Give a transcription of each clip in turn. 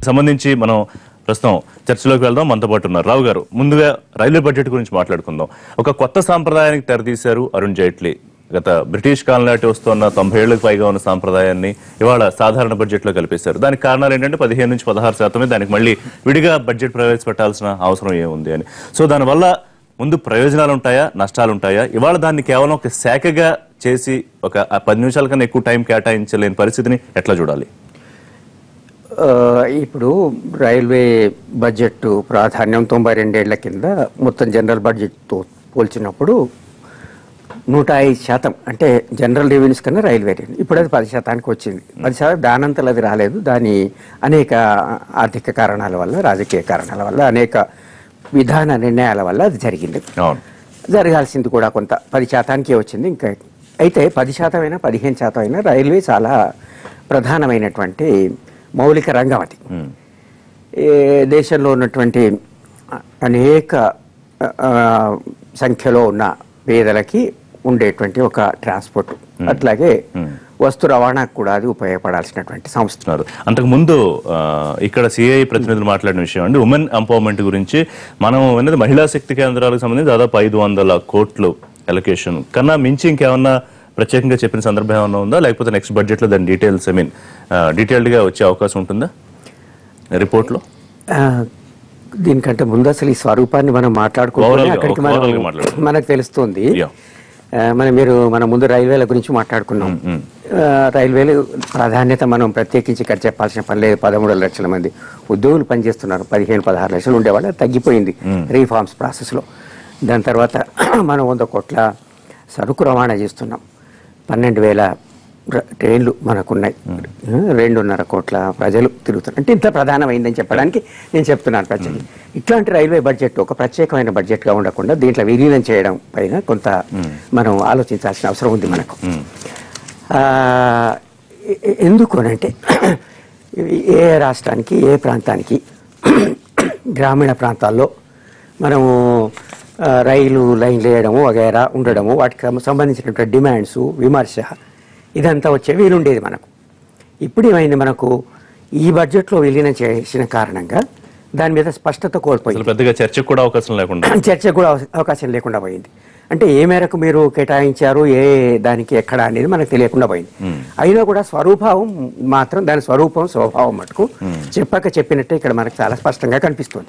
సంబంధించి మనం ప్రస్తుతం చర్చలోకి వెళ్దాం. మనతో పాటు ఉన్నారు రావు గారు. ముందుగా రైల్వే బడ్జెట్ గురించి మాట్లాడుకుందాం. ఒక కొత్త సాంప్రదాయానికి తెరదీశారు అరుణ్ జైట్లీ. గత బ్రిటిష్ కాలం నాటి వస్తున్న 90 ఏళ్లకు పైగా ఉన్న సాంప్రదాయాన్ని ఇవాళ సాధారణ బడ్జెట్ లో కలిపేశారు. దానికి కారణాలు ఏంటంటే 15 నుంచి 16% దానికి మళ్ళీ విడిగా బడ్జెట్ ప్రవేశపెట్టాల్సిన అవసరం ఏముంది అని. సో దానివల్ల ముందు ప్రయోజనాలు ఉంటాయా, నష్టాలు ఉంటాయా? ఇవాళ దాన్ని కేవలం ఒక శాఖగా చేసి ఒక 10 నిమిషాల కన్నా ఎక్కువ టైం కేటాయించలేని పరిస్థితిని ఎట్లా చూడాలి? ఇప్పుడు రైల్వే బడ్జెట్ ప్రాధాన్యం 92 ఏళ్ల కింద మొత్తం జనరల్ బడ్జెట్తో పోల్చినప్పుడు 105% అంటే జనరల్ రెవెన్యూస్ కన్నా రైల్వే రెవెన్యూ ఇప్పుడు అది 10% వచ్చింది. 10% దానంతలో అది రాలేదు. దాని అనేక ఆర్థిక కారణాల వల్ల, రాజకీయ కారణాల వల్ల, అనేక విధాన నిర్ణయాల వల్ల అది జరిగింది. జరగాల్సింది కూడా కొంత 10%కే వచ్చింది. ఇంకా అయితే 10% అయినా 15% అయినా రైల్వే చాలా ప్రధానమైనటువంటి మౌలిక రంగం. అది దేశంలో ఉన్నటువంటి అనేక సంఖ్యలో ఉన్న పేదలకి ఉండేటువంటి ఒక ట్రాన్స్పోర్ట్, అట్లాగే వస్తు రవాణాకు కూడా అది ఉపయోగపడాల్సినటువంటి సంస్థ. అంతకు ముందు ఇక్కడ సిఐ ప్రతినిధులు మాట్లాడిన విషయం అండి, ఉమెన్ ఎంపవర్మెంట్ గురించి. మనం అనేది మహిళా శక్తి కేంద్రాలకు సంబంధించి దాదాపు 500 కోట్లు అలొకేషన్ కన్నా మించి ఇంకేమన్నా ప్రత్యేకంగా చెప్పిన సందర్భం ఏమన్నా ఉందా? లేకపోతే నెక్స్ట్ బడ్జెట్ లో దాని డీటెయిల్స్ డీటెయిల్డ్ గా వచ్చే అవకాశం ఉంటుందా రిపోర్ట్ లో? దీనికంటే ముందు అసలు ఈ స్వరూపాన్ని మనం మాట్లాడుకుంటే అక్కడికి మనకు తెలుస్తుంది. మనం ముందు రైల్వేల గురించి మాట్లాడుకున్నాం. రైల్వేలు ప్రాధాన్యత మనం ప్రత్యేకించి ఇక్కడ చెప్పాల్సిన పని లేదు. 13 లక్షల మంది ఉద్యోగులు పనిచేస్తున్నారు. 15-16 లక్షలు ఉండేవాళ్ళు, తగ్గిపోయింది రీఫార్మ్స్ ప్రాసెస్ లో. దాని తర్వాత మనం 100 కోట్ల సరుకు రవాణా చేస్తున్నాం. 12,000 ట్రైన్లు మనకున్నాయి. 2.5 కోట్ల ప్రజలు తిరుగుతున్నారు. అంటే ఇంత ప్రధానమైందని చెప్పడానికి నేను చెప్తున్నాను. ప్రత్యేక ఇట్లాంటి రైల్వే బడ్జెట్ ఒక ప్రత్యేకమైన బడ్జెట్గా ఉండకుండా దీంట్లో విలీనం చేయడం పైన కొంత మనం ఆలోచించాల్సిన అవసరం ఉంది మనకు. ఎందుకు అంటే ఏ రాష్ట్రానికి, ఏ ప్రాంతానికి, గ్రామీణ ప్రాంతాల్లో మనము రైలు లైన్లు వేయడము వగైరా ఉండడము, వాటికి సంబంధించినటువంటి డిమాండ్స్, విమర్శ ఇదంతా వచ్చే వీలుండేది మనకు. ఇప్పుడు ఏమైంది, మనకు ఈ బడ్జెట్లో విలీనం చేసిన కారణంగా దాని మీద స్పష్టత కోల్పోయింది. పెద్దగా చర్చకు కూడా అవకాశం లేకుండా పోయింది. అంటే ఏ మేరకు మీరు కేటాయించారు, ఏ దానికి ఎక్కడ అనేది మనకు తెలియకుండా పోయింది. అయినా కూడా స్వరూపం మాత్రం, దాని స్వభావం మటుకు చెప్పినట్టే ఇక్కడ మనకు చాలా స్పష్టంగా కనిపిస్తుంది.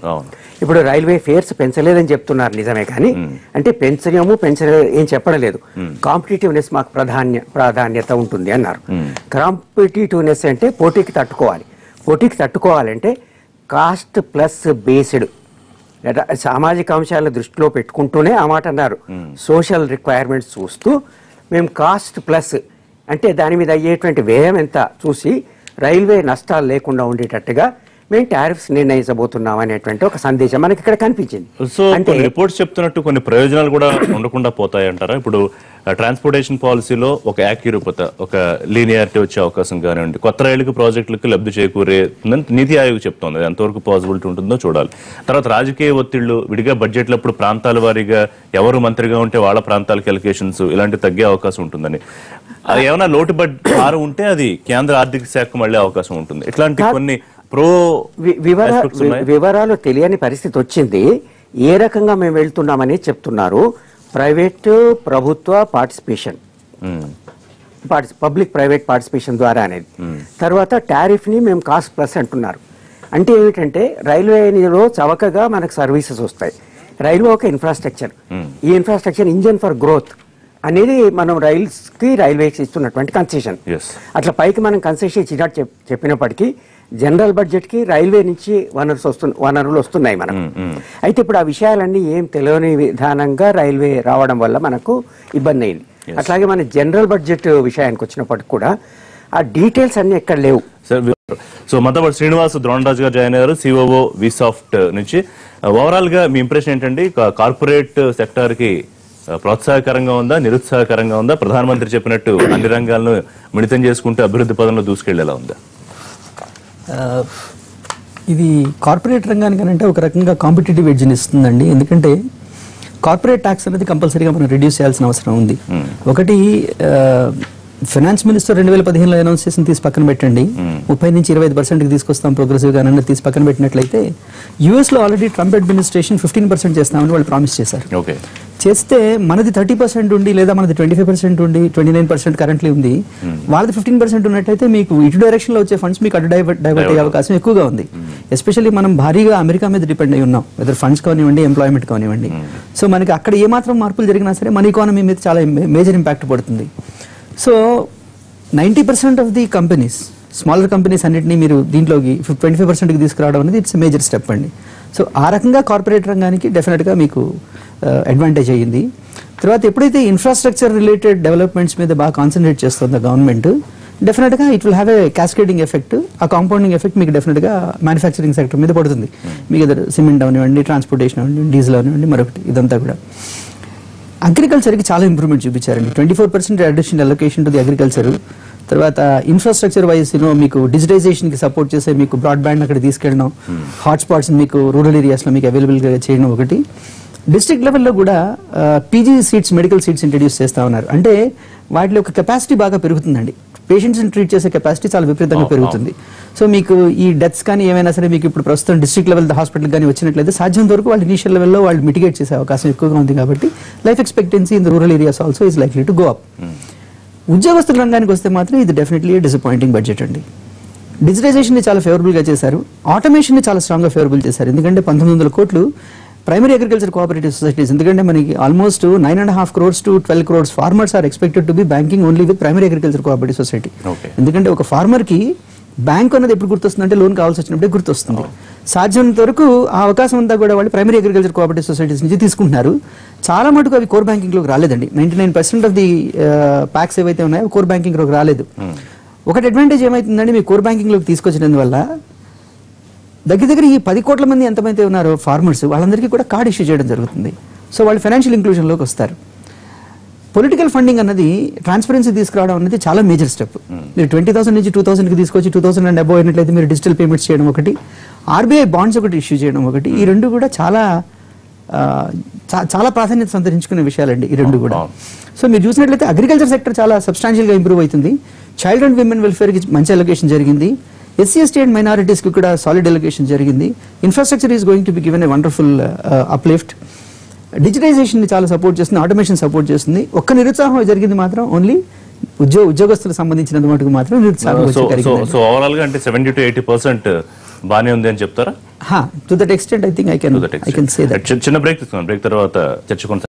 ఇప్పుడు రైల్వే ఫేర్స్ పెంచలేదని చెప్తున్నారు, నిజమే. కానీ అంటే పెంచలేదు ఏం చెప్పడం లేదు. కాంపిటేటివ్నెస్ మాకు ప్రాధాన్యత ఉంటుంది అన్నారు. కాంపిటేటివ్నెస్ అంటే పోటీకి తట్టుకోవాలంటే కాస్ట్ ప్లస్ బేస్డ్ సామాజిక అంశాలను దృష్టిలో పెట్టుకుంటూనే ఆ మాట అన్నారు. సోషల్ రిక్వైర్మెంట్స్ చూస్తూ మేము కాస్ట్ ప్లస్ అంటే దాని మీద అయ్యేటువంటి వ్యయం ఎంత చూసి రైల్వే నష్టాలు లేకుండా ఉండేటట్టుగా మేము టారిఫ్స్ నిర్ణయించబోతున్నాం అనేటువంటి ఒక సందేశం మనకి ఇక్కడ కనిపించింది. సో అంటే రిపోర్ట్స్ చెప్తున్నట్టు కొన్ని ప్రయోజనాలు కూడా ఉండకుండా పోతాయంటారా? ఇప్పుడు ట్రాన్స్పోర్టేషన్ పాలసీలో ఒక యాక్యురూపత, ఒక లీనియారిటీ వచ్చే అవకాశం కానివ్వండి, కొత్త రైలుకు ప్రాజెక్టులకు లబ్ధి చేకూరేందని నీతి ఆయోగ్ చెప్తోంది. ఎంతవరకు పాసిబిలిటీ ఉంటుందో చూడాలి. తర్వాత రాజకీయ ఒత్తిళ్లు, విడిగా బడ్జెట్లప్పుడు ప్రాంతాల వారీగా ఎవరు మంత్రిగా ఉంటే వాళ్ళ ప్రాంతాలకు ఎలకేషన్స్ ఇలాంటివి తగ్గే అవకాశం ఉంటుందని, అది ఏమైనా లోటు భారం ఉంటే అది కేంద్ర ఆర్థిక శాఖ మళ్ళీ అవకాశం ఉంటుంది. ఇట్లాంటి కొన్ని వివరాలు తెలియని పరిస్థితి వచ్చింది. ఏ రకంగా మేము వెళ్తున్నామని చెప్తున్నారు. ప్రైవేట్ ప్రభుత్వ పార్టిసిపేషన్, పబ్లిక్ ప్రైవేట్ పార్టిసిపేషన్ ద్వారా అనేది. తర్వాత టారిఫ్ ని మేము కాస్ట్ ప్లస్ అంటున్నారు. అంటే ఏమిటంటే రైల్వేలో చవకగా మనకు సర్వీసెస్ వస్తాయి. రైల్వే ఒక ఇన్ఫ్రాస్ట్రక్చర్, ఈ ఇన్ఫ్రాస్ట్రక్చర్ ఇంజన్ ఫర్ గ్రోత్ అనేది మనం రైల్వేకి ఇస్తున్నటువంటి కన్సెషన్. అట్లా పైకి మనం కన్సెషన్ ఇచ్చినట్టు చెప్పినప్పటికీ జనరల్ బడ్జెట్ కి రైల్వే నుంచి వనరులు వస్తున్నాయి మనకు. అయితే ఇప్పుడు ఆ విషయాలన్నీ ఏం తెలియని విధానంగా రైల్వే రావడం వల్ల మనకు ఇబ్బంది అయింది. అట్లాగే మన జనరల్ బడ్జెట్ విషయానికి వచ్చినప్పటికి కూడా ఆ డీటెయిల్స్ అన్ని ఎక్కడ లేవు. సో మొత్తం శ్రీనివాస్ ద్రోణరాజు గారు జాయిన్ అయ్యారు, సిఓఓ విసాఫ్ట్ నుంచి. ఓవరాల్ గా మీ ఇంప్రెషన్ ఏంటండి? కార్పొరేట్ సెక్టార్ కి ప్రోత్సాహకరంగా ఉందా, నిరుత్సాహకరంగా ఉందా? ప్రధానమంత్రి చెప్పినట్టు అన్ని రంగాలను మిళితం చేసుకుంటూ అభివృద్ధి పదంలో దూసుకెళ్లేలా ఉందా? ఇది కార్పొరేట్ రంగానికంటే ఒక రకంగా కాంపిటేటివ్ ఎడ్జ్ని ఇస్తుందండి. ఎందుకంటే కార్పొరేట్ ట్యాక్స్ అనేది కంపల్సరీగా మనం రిడ్యూస్ చేయాల్సిన అవసరం ఉంది. ఒకటి ఫైనాన్స్ మినిస్టర్ 2015లో అనౌన్స్ చేసిన తీసి పక్కన పెట్టండి, 30 నుంచి 25% తీసుకొస్తాం ప్రోగ్రెసివ్ గా అన్నది తీసి పక్కన పెట్టినట్లయితే యుఎస్ లో ఆల్రెడీ ట్రంప్ అడ్మినిస్ట్రేషన్ 15% చేస్తామని వాళ్ళు ప్రామిస్ చేశారు. చేస్తే మనది 30% ఉండి లేదా మనది 25% ఉండి 29% కరెంట్లీ ఉంది, వాళ్ళది 15% ఉన్నట్టయితే మీకు ఇటు డైరెక్షన్ లో వచ్చే ఫండ్స్ మీకు అటు డైవర్ట్ అయ్యే అవకాశం ఎక్కువగా ఉంది. ఎస్పెషల్లీ మనం భారీగా అమెరికా మీద డిపెండ్ అయి ఉన్నాం, వెదర్ ఫండ్స్ కానివ్వండి ఎంప్లాయ్మెంట్ కానివ్వండి. సో మనకి అక్కడ ఏమాత్రం మార్పులు జరిగినా సరే మన ఎకానమీ మీద చాలా మేజర్ ఇంపాక్ట్ పడుతుంది. So 90% of the companies, smaller companies అన్నింటినీ మీరు దీంట్లోకి 25%కి తీసుకురావడం అనేది ఇట్స్ మేజర్ స్టెప్ అండి. సో ఆ రకంగా కార్పొరేట్ రంగానికి డెఫినెట్గా మీకు అడ్వాంటేజ్ అయ్యింది. తర్వాత ఎప్పుడైతే ఇన్ఫ్రాస్ట్రక్చర్ రిలేటెడ్ డెవలప్మెంట్స్ మీద బాగా కాన్సన్ట్రేట్ చేస్తుందో గవర్నమెంట్, డెఫినెట్గా it will have a cascading effect. ఆ కాంపౌండింగ్ ఎఫెక్ట్ మీకు డెఫినెట్గా మ్యానుఫ్యాక్చరింగ్ సెక్టర్ మీద పడుతుంది. మీకు ఏదో సిమెంట్ అవనివ్వండి, ట్రాన్స్పోర్టేషన్ అవనివ్వండి, డీజిల్ అవనివ్వండి, మరొకటి ఇదంతా కూడా. అగ్రికల్చర్కి చాలా ఇంప్రూవ్మెంట్ చూపించారండి. 24% additional allocation to the agriculture. తర్వాత ఇన్ఫ్రాస్ట్రక్చర్ వైజ్ మీకు డిజిటైజేషన్కి సపోర్ట్ చేసే మీకు బ్రాడ్బ్యాండ్ అక్కడ తీసుకెళ్ళడం, హాట్స్పాట్స్ మీకు రూరల్ ఏరియాస్లో మీకు అవైలబుల్గా చేయడం ఒకటి. డిస్ట్రిక్ట్ లెవెల్లో కూడా PG seats, medical seats introduce చేస్తా ఉన్నారు. అంటే వాటి యొక్క కెపాసిటీ బాగా పెరుగుతుందండి. పేషెంట్స్ని ట్రీట్ చేసే కెపాసిటీ చాలా విపరీతంగా పెరుగుతుంది. సో మీకు ఈ డెత్స్ కానీ ఏమైనా సరే మీకు ఇప్పుడు ప్రస్తుతం డిస్ట్రిక్ట్ లెవెల్ హాస్పిటల్ కానీ వచ్చినట్లయితే సాధ్యం వరకు వాళ్ళు ఇనిషియల్ లెవెల్లో వాళ్ళు మిటిగేట్ చేసే అవకాశం ఎక్కువగా ఉంది. కాబట్టి life expectancy in the rural areas also is likely to go up. ఉద్యోగస్తుల రంగానికి వస్తే మాత్రం ఇది డెఫినెట్లీ డిసప్పాయింటింగ్ బడ్జెట్ అండి. డిజిటైజేషన్ని చాలా ఫేవరబుల్గా చేశారు, ఆటోమేషన్ని చాలా స్ట్రాంగ్గా ఫేవరబుల్ చేశారు. ఎందుకంటే 1900 కోట్లు ప్రైమరీ అగ్రికల్చర్ కోఆపరేటివ్ సొసైటీస్, ఎందుకంటే మనకి almost 9.5 crores to 12 crores farmers are expected to be banking only with primary agriculture cooperative society. ఎందుకంటే ఒక ఫార్మర్కి బ్యాంక్ అన్నది ఎప్పుడు గుర్తొస్తుందంటే లోన్ కావాల్సి వచ్చినప్పుడే గుర్తొస్తుంది. సాధ్యమైనంత వరకు ఆ అవకాశం అంతా కూడా వాళ్ళు ప్రైమరీ అగ్రికల్చర్ కోఆపరేటివ్ సొసైటీస్ నుంచి తీసుకుంటున్నారు. చాలా మటుకు అవి కోర్ బ్యాంకింగ్లోకి రాలేదండి. 99% ఆఫ్ ది ప్యాక్స్ ఏవైతే ఉన్నాయో కోర్ బ్యాంకింగ్లోకి రాలేదు. ఒకటి అడ్వాంటేజ్ ఏమైతుందంటే మీ కోర్ బ్యాంకింగ్లోకి తీసుకొచ్చినందువల్ల దగ్గర ఈ 10 కోట్ల మంది ఎంతమంది ఉన్నారో ఫార్మర్స్ వాళ్ళందరికీ కూడా కార్డ్ ఇష్యూ చేయడం జరుగుతుంది. సో వాళ్ళు ఫైనాన్షియల్ ఇంక్లూజన్లోకి వస్తారు. పొలిటికల్ ఫండింగ్ అన్నది ట్రాన్స్పరెన్సీ తీసుకురావడం అనేది చాలా మేజర్ స్టెప్. మీరు 20,000 నుంచి 2,000కి తీసుకొచ్చి 2,000 అండ్ అబోవ్ అయినట్లయితే మీరు డిజిటల్ పేమెంట్స్ చేయడం ఒకటి, ఆర్బీఐ బాండ్స్ ఒకటి ఇష్యూ చేయడం ఒకటి, ఈ రెండు కూడా చాలా చాలా ప్రాధాన్యత సంతరించుకునే విషయాలండి ఈ రెండు కూడా. సో మీరు చూసినట్లయితే అగ్రికల్చర్ సెక్టర్ చాలా సబ్స్టాన్షియల్గా ఇంప్రూవ్ అవుతుంది. చైల్డ్ అండ్ విమెన్ వెల్ఫేర్కి మంచి అలొకేషన్ జరిగింది. ఎస్సీ ఎస్టీ అండ్ మైనారిటీస్కి కూడా సాలిడ్ అలొకేషన్ జరిగింది. Infrastructure is going to be given a wonderful uplift. Digitisation ని చాలా సపోర్ట్ చేస్తుంది, ఆటోమేషన్ సపోర్ట్ చేస్తుంది. ఒక్క నిరుత్సాహం జరిగింది మాత్రం ఓన్లీ ఉద్యోగస్తులకు సంబంధించినంత మటుకు మాత్రం నిరుత్సాహం. సో ఓవరాల్ గా అంటే 70 to 80% బానే ఉంది అని చెప్తారా? To that extent I think I can say that. చిన్న బ్రేక్ తీసుకున్నాం, బ్రేక్ తర్వాత చర్చ